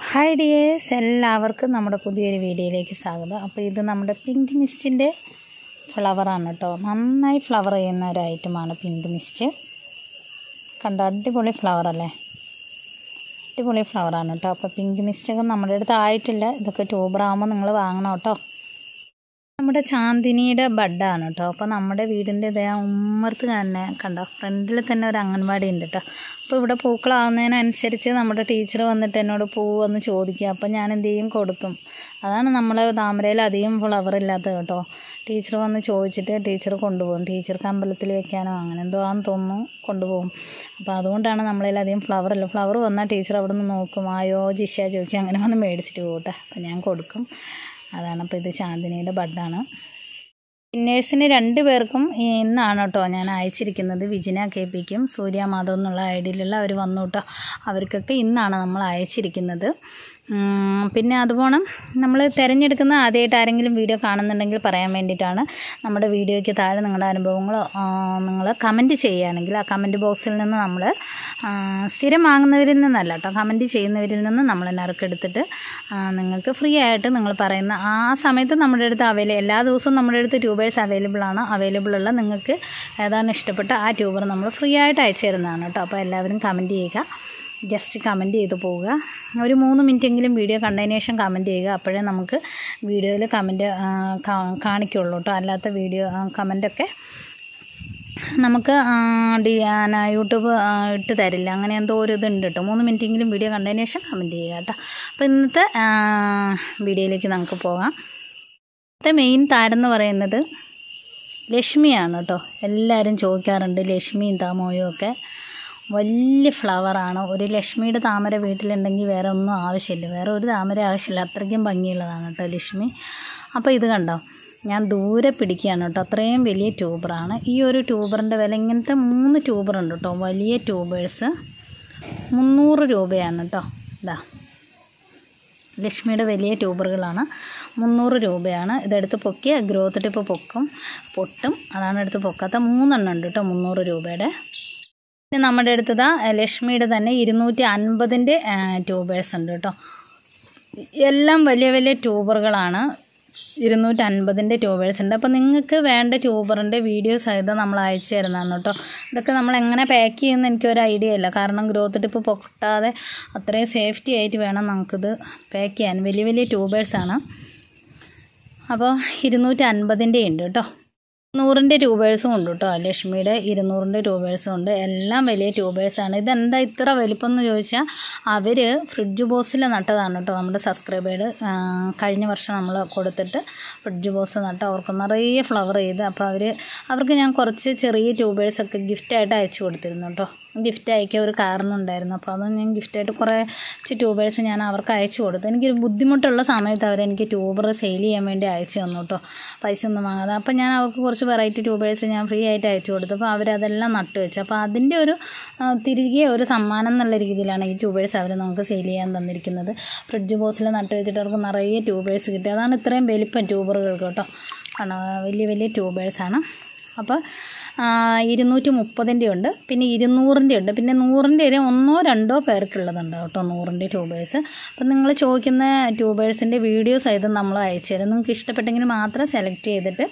Hi dears, എല്ലാവർക്കും നമ്മുടെ പുതിയൊരു വീഡിയോയിലേക്ക് സ്വാഗതം. അപ്പോൾ ഇത് നമ്മുടെ പിങ്ക് മിസ്റ്റിൻ്റെ ഫ്ലവറാണ് കേട്ടോ. നന്നായി ഫ്ലവർ ചെയ്യുന്ന ഒരു ഐറ്റമാണ് പിങ്ക് മിസ്റ്റ്. കണ്ടോ, അടിപൊളി ഫ്ലവറല്ലേ, അടിപൊളി ഫ്ലവറാണ് കേട്ടോ. അപ്പോൾ പിങ്ക് മിസ്റ്റൊക്കെ നമ്മുടെ അടുത്ത് ആയിട്ടില്ല, ഇതൊക്കെ ട്യൂബറാകുമ്പോൾ നിങ്ങൾ വാങ്ങണം കേട്ടോ. നമ്മുടെ ചാന്ദിനിയുടെ ബഡാണ് കേട്ടോ. അപ്പോൾ നമ്മുടെ വീടിൻ്റെ ഉമ്മർത്ത് തന്നെ കണ്ടോ, ഫ്രണ്ടിൽ തന്നെ ഒരു അംഗൻവാടി ഉണ്ട് കേട്ടോ. അപ്പോൾ ഇവിടെ പൂക്കളാവുന്നതിനനുസരിച്ച് നമ്മുടെ ടീച്ചർ വന്നിട്ട് എന്നോട് പൂവെന്ന് ചോദിക്കുക. അപ്പോൾ ഞാൻ എന്ത് ചെയ്യും, കൊടുക്കും. അതാണ് നമ്മളെ താമരയിൽ അധികം ഫ്ലവർ ഇല്ലാത്തത് കേട്ടോ. ടീച്ചർ വന്ന് ചോദിച്ചിട്ട് ടീച്ചർ കൊണ്ടുപോകും. ടീച്ചർക്ക് അമ്പലത്തിൽ വെക്കാനോ അങ്ങനെ എന്തോ ആണെന്ന് തോന്നുന്നു കൊണ്ടുപോകും. അപ്പോൾ അതുകൊണ്ടാണ് നമ്മളതിലധികം ഫ്ലവർ ഇല്ല. ഫ്ലവർ വന്നാൽ ടീച്ചർ അവിടെ നിന്ന് നോക്കും, ആയോ ജിഷ ചോദിക്കും, അങ്ങനെ വന്ന് മേടിച്ചിട്ട് പോകട്ടെ. അപ്പോൾ ഞാൻ കൊടുക്കും. അതാണ്. അപ്പോൾ ഇത് ചാന്ദിനിയുടെ ബഡാണ്. വിന്നേഴ്സിന് 2 പേർക്കും ഇന്നാണ് കേട്ടോ ഞാൻ അയച്ചിരിക്കുന്നത്. വിജിന KPക്കും സൂര്യ മാധവ് എന്നുള്ള ഐഡിയിലുള്ള അവർ വന്നു കേട്ടോ. അവർക്കൊക്കെ ഇന്നാണ് നമ്മൾ അയച്ചിരിക്കുന്നത്. പിന്നെ അതുപോലെ നമ്മൾ തിരഞ്ഞെടുക്കുന്ന ആദ്യമായിട്ട് ആരെങ്കിലും വീഡിയോ കാണുന്നുണ്ടെങ്കിൽ പറയാൻ വേണ്ടിയിട്ടാണ്. നമ്മുടെ വീഡിയോയ്ക്ക് താഴെ നിങ്ങളുടെ അനുഭവങ്ങളോ നിങ്ങൾ കമൻറ്റ് ചെയ്യുകയാണെങ്കിൽ ആ കമൻറ്റ് ബോക്സിൽ നിന്ന് നമ്മൾ സ്ഥിരം വാങ്ങുന്നവരിൽ നിന്നല്ല കേട്ടോ, കമൻറ്റ് ചെയ്യുന്നവരിൽ നിന്ന് നമ്മൾ നറുക്കെടുത്തിട്ട് നിങ്ങൾക്ക് ഫ്രീ ആയിട്ട് നിങ്ങൾ പറയുന്ന ആ സമയത്ത് നമ്മുടെ അടുത്ത് എല്ലാ ദിവസവും നമ്മുടെ അടുത്ത് ട്യൂബേഴ്സ് അവൈലബിളുള്ള നിങ്ങൾക്ക് ഏതാണ് ഇഷ്ടപ്പെട്ട ആ ട്യൂബർ നമ്മൾ ഫ്രീ ആയിട്ട് അയച്ചു തരുന്നതാണ് കേട്ടോ. അപ്പോൾ എല്ലാവരും കമൻറ്റ് ചെയ്യുക, ജസ്റ്റ് കമൻറ്റ് ചെയ്ത് പോവുക. ഒരു 3 മിനിറ്റെങ്കിലും വീഡിയോ കണ്ടതിന് ശേഷം കമൻറ്റ് ചെയ്യുക. അപ്പോഴേ നമുക്ക് വീഡിയോയിൽ കമൻറ്റ് കാണിക്കുള്ളൂ കേട്ടോ. അല്ലാത്ത വീഡിയോ കമൻറ്റൊക്കെ നമുക്ക് യൂട്യൂബ് ഇട്ട് തരില്ല. അങ്ങനെ എന്തോ ഒരു ഇതുണ്ട് കേട്ടോ. 3 മിനിറ്റെങ്കിലും വീഡിയോ കണ്ടതിന് ശേഷം കമൻറ്റ് ചെയ്യുക കേട്ടോ. അപ്പോൾ ഇന്നത്തെ വീഡിയോയിലേക്ക് നമുക്ക് പോകാം. ഇന്നത്തെ മെയിൻ താരം എന്ന് പറയുന്നത് ലക്ഷ്മിയാണ് കേട്ടോ. എല്ലാവരും ചോദിക്കാറുണ്ട് ലക്ഷ്മിയും താമോയും ഒക്കെ. വലിയ ഫ്ലവറാണ്. ഒരു ലക്ഷ്മിയുടെ താമര വീട്ടിലുണ്ടെങ്കിൽ വേറെ ഒന്നും ആവശ്യമില്ല, വേറെ ഒരു താമര ആവശ്യമില്ല, അത്രയ്ക്കും ഭംഗിയുള്ളതാണ് കേട്ടോ ലക്ഷ്മി. അപ്പോൾ ഇത് കണ്ടോ, ഞാൻ ദൂരെ പിടിക്കുകയാണ് കേട്ടോ. അത്രയും വലിയ ട്യൂബറാണ്. ഈ ഒരു ട്യൂബറിൻ്റെ വില, ഇങ്ങനത്തെ 3 ട്യൂബറുണ്ട് കേട്ടോ, വലിയ ട്യൂബേഴ്സ് 300 രൂപയാണ് കേട്ടോ. ഇതാ ലക്ഷ്മിയുടെ വലിയ ട്യൂബറുകളാണ്, 300 രൂപയാണ്. ഇതെടുത്ത് പൊക്കിയ ഗ്രോത്ത് ടിപ്പ് പൊട്ടും, അതാണ് എടുത്ത് പൊക്കാത്ത 3 എണ്ണം ഉണ്ട് കേട്ടോ 300 രൂപയുടെ. പിന്നെ നമ്മുടെ അടുത്തത് ലക്ഷ്മിയുടെ തന്നെ 250ൻ്റെ ട്യൂബേഴ്സ് ഉണ്ട് കേട്ടോ. എല്ലാം വലിയ വലിയ ട്യൂബറുകളാണ്. 250ൻ്റെ ട്യൂബേഴ്സ് ഉണ്ട്. അപ്പോൾ നിങ്ങൾക്ക് വേണ്ട ട്യൂബറിൻ്റെ വീഡിയോ സഹിതം നമ്മൾ അയച്ചു തരുന്നതാണ് കേട്ടോ. ഇതൊക്കെ നമ്മൾ എങ്ങനെ പാക്ക് ചെയ്യുമെന്ന് എനിക്കൊരു ഐഡിയ ഇല്ല, കാരണം ഗ്രോത്ത് ടിപ്പ് പൊട്ടാതെ അത്രയും സേഫ്റ്റി ആയിട്ട് വേണം നമുക്കിത് പാക്ക് ചെയ്യാൻ. വലിയ വലിയ ട്യൂബേഴ്സാണ്. അപ്പോൾ 250ൻ്റെ ഉണ്ട് കേട്ടോ. 100ൻ്റെ ട്യൂബേഴ്സും ഉണ്ട് കേട്ടോ. ലക്ഷ്മിയുടെ 200ൻ്റെ ട്യൂബേഴ്സും ഉണ്ട്. എല്ലാം വലിയ ട്യൂബേഴ്സാണ്. ഇതെന്താ ഇത്ര വലിപ്പം എന്ന് ചോദിച്ചാൽ അവർ ഫ്രിഡ്ജ് ബോക്സിൽ നട്ടതാണ് കേട്ടോ. നമ്മുടെ സബ്സ്ക്രൈബേഴ്സ് കഴിഞ്ഞ വർഷം നമ്മൾ കൊടുത്തിട്ട് ഫ്രിഡ്ജ് ബോക്സ് നട്ട് അവർക്ക് നിറയെ ഫ്ലവർ ചെയ്ത്. അപ്പോൾ അവർക്ക് ഞാൻ കുറച്ച് ചെറിയ ട്യൂബേഴ്സൊക്കെ ഗിഫ്റ്റായിട്ട് അയച്ചു കൊടുത്തിരുന്നു കേട്ടോ. ഗിഫ്റ്റ് അയക്കാൻ ഒരു കാരണം ഉണ്ടായിരുന്നു. അപ്പോൾ അത് ഞാൻ ഗിഫ്റ്റായിട്ട് കുറച്ച് ട്യൂബേഴ്സ് ഞാൻ അവർക്ക് അയച്ചു കൊടുത്തു. എനിക്ക് ബുദ്ധിമുട്ടുള്ള സമയത്ത് അവരെനിക്ക് ട്യൂബർ സെയിൽ ചെയ്യാൻ വേണ്ടി അയച്ചു തന്നു കേട്ടോ, പൈസ ഒന്നും വാങ്ങാതെ. അപ്പോൾ ഞാൻ അവർക്ക് കുറച്ച് വെറൈറ്റി ട്യൂബേഴ്സ് ഞാൻ ഫ്രീ ആയിട്ട് അയച്ചു കൊടുത്തു. അപ്പോൾ അവരതെല്ലാം നട്ട് വെച്ചു. അപ്പോൾ അതിൻ്റെ ഒരു തിരികെ ഒരു സമ്മാനം എന്നുള്ള രീതിയിലാണ് ഈ ട്യൂബേഴ്സ് അവർ നമുക്ക് സെയിൽ ചെയ്യാൻ തന്നിരിക്കുന്നത്. ഫ്രിഡ്ജ് ബോക്സിൽ നട്ട് വെച്ചിട്ട് അവർക്ക് നിറയെ ട്യൂബേഴ്സ് കിട്ടി. അതാണ് ഇത്രയും വലിപ്പം ട്യൂബറുകൾക്ക് കേട്ടോ. കാരണം വലിയ വലിയ ട്യൂബേഴ്സാണ്. അപ്പോൾ 230ൻ്റെ ഉണ്ട്, പിന്നെ 200ൻ്റെ ഉണ്ട്, പിന്നെ 100ൻ്റെ 1-2 പേർക്കുള്ളതുണ്ട് കേട്ടോ 100ൻ്റെ ട്യൂബേഴ്സ്. അപ്പം നിങ്ങൾ ചോദിക്കുന്ന ട്യൂബേഴ്സിൻ്റെ വീഡിയോ സഹിതം നമ്മൾ അയച്ചു തരും. നിങ്ങൾക്ക് ഇഷ്ടപ്പെട്ടെങ്കിൽ മാത്രം സെലക്ട് ചെയ്തിട്ട്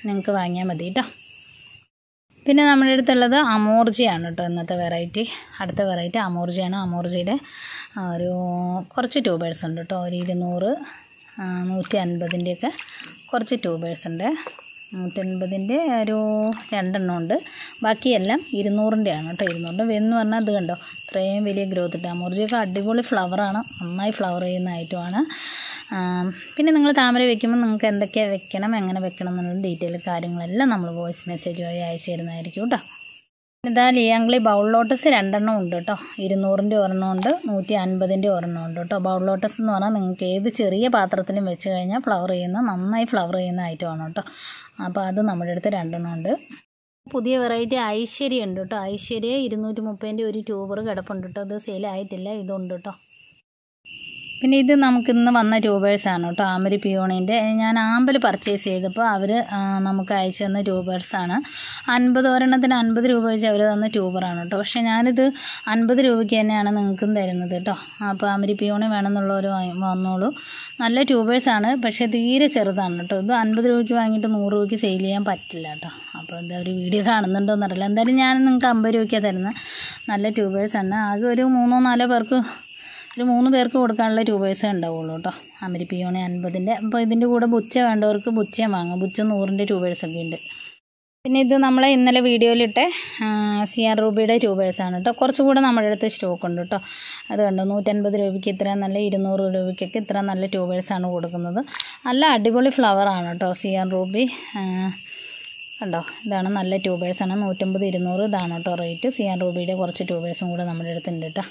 നിങ്ങൾക്ക് വാങ്ങിയാൽ മതി കേട്ടോ. പിന്നെ നമ്മുടെ അടുത്തുള്ളത് അമോർജിയാണ് കേട്ടോ ഇന്നത്തെ വെറൈറ്റി. അടുത്ത വെറൈറ്റി അമോർജിയാണ്. അമോർജിയുടെ ഒരു കുറച്ച് ട്യൂബേഴ്സ് ഉണ്ട് കേട്ടോ. ഒരു 200, 150ൻ്റെയൊക്കെ കുറച്ച് ട്യൂബേഴ്സ് ഉണ്ട്. 150ൻ്റെ ഒരു 2 എണ്ണം ഉണ്ട്. ബാക്കിയെല്ലാം 200ൻ്റെ ആണ് കേട്ടോ. 200 എന്ന് പറഞ്ഞാൽ ഇത് കണ്ടോ, ഇത്രയും വലിയ ഗ്രോത്ത് ഇട്ട്. അമോർജിയൊക്കെ അടിപൊളി ഫ്ലവറാണ്, നന്നായി ഫ്ലവർ ചെയ്യുന്ന ഐറ്റമാണ്. പിന്നെ നിങ്ങൾ താമര വെക്കുമ്പോൾ നിങ്ങൾക്ക് എന്തൊക്കെ വെക്കണം, എങ്ങനെ വെക്കണം എന്നുള്ള ഡീറ്റെയിൽ കാര്യങ്ങളെല്ലാം നമ്മൾ വോയിസ് മെസ്സേജ് വഴി അയച്ചു തരുന്നതായിരിക്കും കേട്ടോ. ഇതാ ലിയാങ്കളി ബൗൾ ലോട്ടസ് 2 എണ്ണം ഉണ്ട് കേട്ടോ. 200ൻ്റെ ഒരെണ്ണം ഉണ്ട്, 150ൻ്റെ ഒരെണ്ണം ഉണ്ട് കേട്ടോ. ബൗൾ ലോട്ടസ് എന്ന് പറഞ്ഞാൽ നിങ്ങൾക്ക് ഏത് ചെറിയ പാത്രത്തിലും വെച്ച് കഴിഞ്ഞാൽ നന്നായി ഫ്ലവർ ചെയ്യുന്ന ഐറ്റമാണ് കേട്ടോ. അപ്പോൾ അത് നമ്മുടെ അടുത്ത് 2 എണ്ണം ഉണ്ട്. പുതിയ വെറൈറ്റി ഐശ്വര്യ ഉണ്ട് കേട്ടോ. ഐശ്വര്യ 230ൻ്റെ ഒരു ട്യൂബർ കിടപ്പുണ്ട് കേട്ടോ. അത് സെയിലായിട്ടില്ല, ഇതുണ്ട് കേട്ടോ. പിന്നെ ഇത് നമുക്കിന്ന് വന്ന ട്യൂബേഴ്സാണ് കേട്ടോ, ആമരി പിയോണീൻ്റെ. ഞാൻ ആമ്പൽ പർച്ചേസ് ചെയ്തപ്പോൾ അവർ നമുക്ക് അയച്ചു തന്ന ട്യൂബേഴ്സാണ്. 50 ഒരെണ്ണത്തിന് 50 രൂപ വെച്ച് അവർ തന്ന ട്യൂബറാണ് കേട്ടോ. പക്ഷേ ഞാനിത് 50 രൂപയ്ക്ക് തന്നെയാണ് നിങ്ങൾക്കും തരുന്നത് കേട്ടോ. അപ്പോൾ ആമരി പിയോണി വേണമെന്നുള്ളവർ വന്നോളൂ. നല്ല ട്യൂബേഴ്സാണ്, പക്ഷേ തീരെ ചെറുതാണ് കേട്ടോ. ഇത് 50 രൂപയ്ക്ക് വാങ്ങിയിട്ട് 100 രൂപയ്ക്ക് സെയിൽ ചെയ്യാൻ പറ്റില്ല കേട്ടോ. അപ്പോൾ എന്താ ഒരു വീഡിയോ കാണുന്നുണ്ടോയെന്ന് അറിയില്ല. എന്തായാലും ഞാൻ നിങ്ങൾക്ക് 50 രൂപയ്ക്കാണ് തരുന്നത്. നല്ല ട്യൂബേഴ്സാണ്. ആകെ ഒരു 3-4 പേർക്ക്, ഒരു 3 പേർക്ക് കൊടുക്കാനുള്ള ട്യൂബേഴ്സേ ഉണ്ടാവുള്ളൂ കേട്ടോ. ആമരി പിയോണി 50ൻ്റെ. അപ്പോൾ ഇതിൻ്റെ കൂടെ ബുച്ച വേണ്ടവർക്ക് ബുച്ചയും വാങ്ങാം. ബുച്ച 100ൻ്റെ ട്യൂബേഴ്സൊക്കെ ഉണ്ട്. പിന്നെ ഇത് നമ്മളെ ഇന്നലെ വീഡിയോയിലിട്ട് CR റൂബിയുടെ ട്യൂബേഴ്സാണ് കേട്ടോ. കുറച്ചുകൂടെ നമ്മുടെ അടുത്ത് സ്റ്റോക്ക് ഉണ്ട് കേട്ടോ. അത് കണ്ടോ, 150 രൂപയ്ക്ക് ഇത്ര നല്ല, 200 രൂപയ്ക്കൊക്കെ ഇത്ര നല്ല ട്യൂബേഴ്സാണ് കൊടുക്കുന്നത്. നല്ല അടിപൊളി ഫ്ലവറാണ് കേട്ടോ CR റൂബി. കണ്ടോ, ഇതാണ് നല്ല ട്യൂബേഴ്സാണ്. 150, 200 ഇതാണ് കേട്ടോ റേറ്റ്. CR റൂബിയുടെ കുറച്ച് ട്യൂബേഴ്സും കൂടെ നമ്മുടെ അടുത്തുണ്ട് കേട്ടോ.